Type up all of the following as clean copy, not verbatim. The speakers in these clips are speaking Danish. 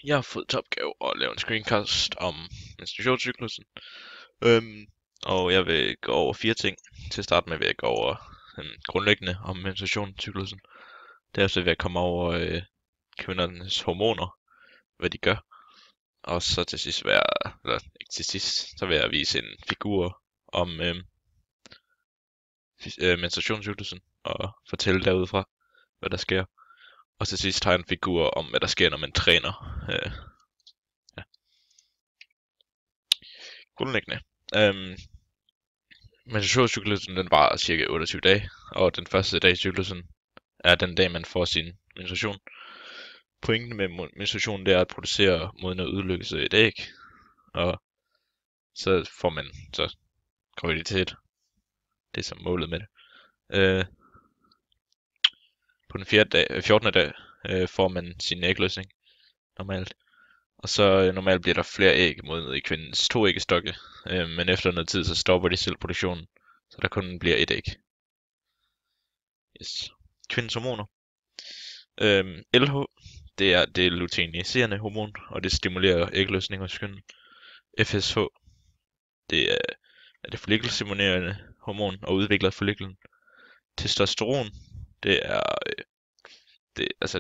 Jeg har fået til opgave at lave en screencast om menstruationscyklusen. Øhm, og jeg vil gå over 4 ting. Til at starte med vil jeg gå over grundlæggende om menstruationscyklusen. Derefter vil jeg komme over kvindernes hormoner, hvad de gør. Og så til sidst eller ikke til sidst, så vil jeg vise en figur om menstruationscyklusen og fortælle derudfra, hvad der sker. Og til sidst har jeg en figur om, hvad der sker, når man træner. Ja. Grundlæggende. Menstruationscyklusen den varer cirka 28 dage, og den første dag i cyklusen er den dag, man får sin menstruation. Pointen med menstruation det er at producere moden og udlykkelse et æg, og så får man så graviditet. Det er så målet med det. På den 14. dag får man sin ægløsning normalt. Og så normalt bliver der flere æg modnet i kvindens 2 æggestokke, men efter noget tid så stopper de selv produktionen, så der kun bliver et æg. Yes. Kvindens hormoner. LH, det er det luteiniserende hormon, og det stimulerer ægløsning hos kvinden. FSH, det er det follikelstimulerende hormon og udvikler folliklen. Testosteron, det er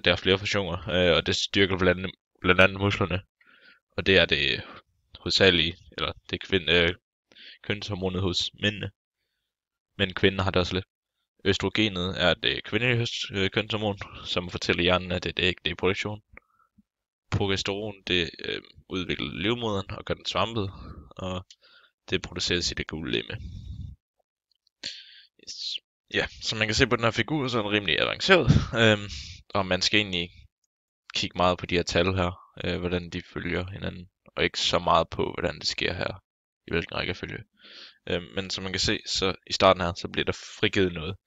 der er flere funktioner, og det styrker blandt andet musklerne. Og det er det hovedsagelige, eller det kønshormonet hos mændene. Men kvinden har det også lidt. Østrogenet er det kvindelige kønshormon, som fortæller hjernen, at det er ikke det i produktion. Progesteron, det udvikler livmoderen og gør den svampet, og det produceres i det gule legeme. Yes. Ja, som man kan se på den her figur, så er den rimelig avanceret, og man skal egentlig kigge meget på de her tal her, hvordan de følger hinanden, og ikke så meget på, hvordan det sker her, i hvilken rækkefølge. Men som man kan se, så i starten her, så bliver der frigivet noget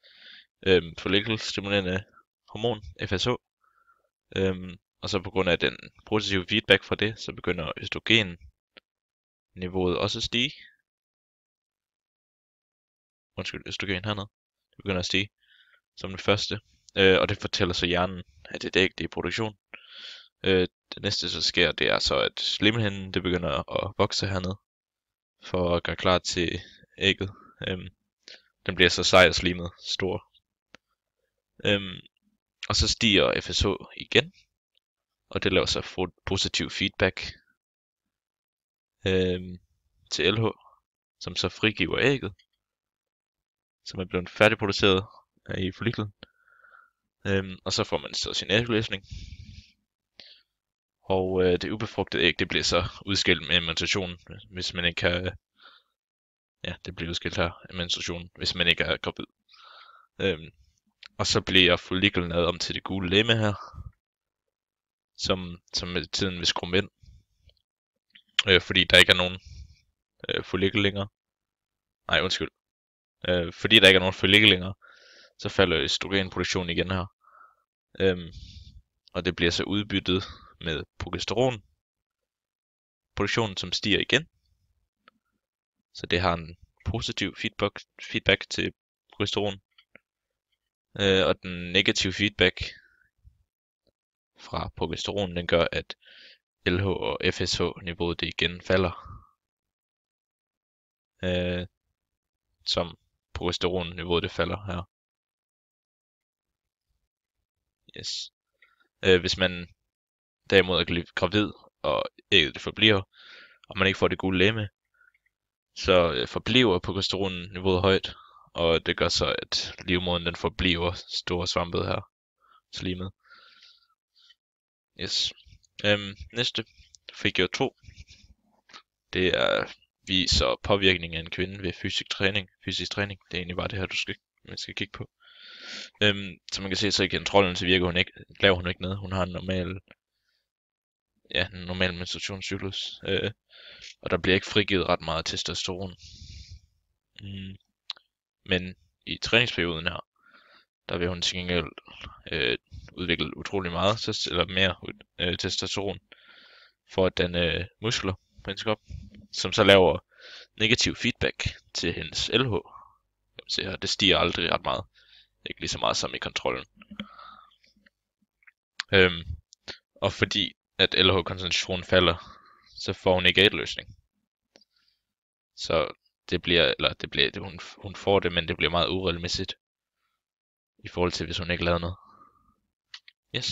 follikelstimulerende hormon, FSH, og så på grund af den positive feedback fra det, så begynder østrogenniveauet også at stige. Østrogen hernede. Det begynder at stige som det første. Og det fortæller så hjernen, at det er ikke det i produktion. Det næste så sker, det er så, at slimhinden det begynder at vokse hernede, for at gøre klar til ægget. Den bliver så sej og slimet stor. Og så stiger FSH igen, og det laver så positiv feedback til LH, som så frigiver ægget, som er blevet færdigproduceret i folliklen. Og så får man så sin ægløsning. Og det ubefrugtede æg, det bliver så udskilt med menstruation, hvis man ikke kan... Ja, det bliver udskilt her af menstruation, hvis man ikke er gravid. Og så bliver folliklen lavet om til det gule legeme her, som med tiden vil skrumpe ind. Fordi der ikke er nogen follikel længere. Nej, undskyld. Fordi der ikke er nogen follikel længere, så falder østrogenproduktionen igen her. Og det bliver så udbyttet med progesteron. Produktionen som stiger igen. Så det har en positiv feedback til progesteron. Og den negative feedback fra progesteron, den gør, at LH og FSH niveauet det igen falder. Som progesteron niveauet det falder her. Yes. Hvis man derimod er gravid, og ægget det forbliver, og man ikke får det gule legeme, så forbliver progesteron niveauet højt, og det gør så, at livmoderen den forbliver stor svampet her, slimet. Yes. Næste, figur 2, det er viser påvirkning af en kvinde ved fysisk træning. Fysisk træning, det er egentlig bare det her, man skal kigge på. Som man kan se, så i kontrollen, så laver hun ikke noget. Hun har en normal menstruationscyklus. Og der bliver ikke frigivet ret meget testosteron. Men i træningsperioden her, der vil hun til gengæld udvikle utrolig meget, eller mere testosteron, for at danne muskler på hendes krop, som så laver negativ feedback til hendes LH. Kan man se her, det stiger aldrig ret meget. Ikke lige så meget som i kontrollen. Og fordi at LH-koncentrationen falder, så får hun ikke ægløsning. Så hun får det, men det bliver meget uregelmæssigt i forhold til, hvis hun ikke lavede noget. Yes.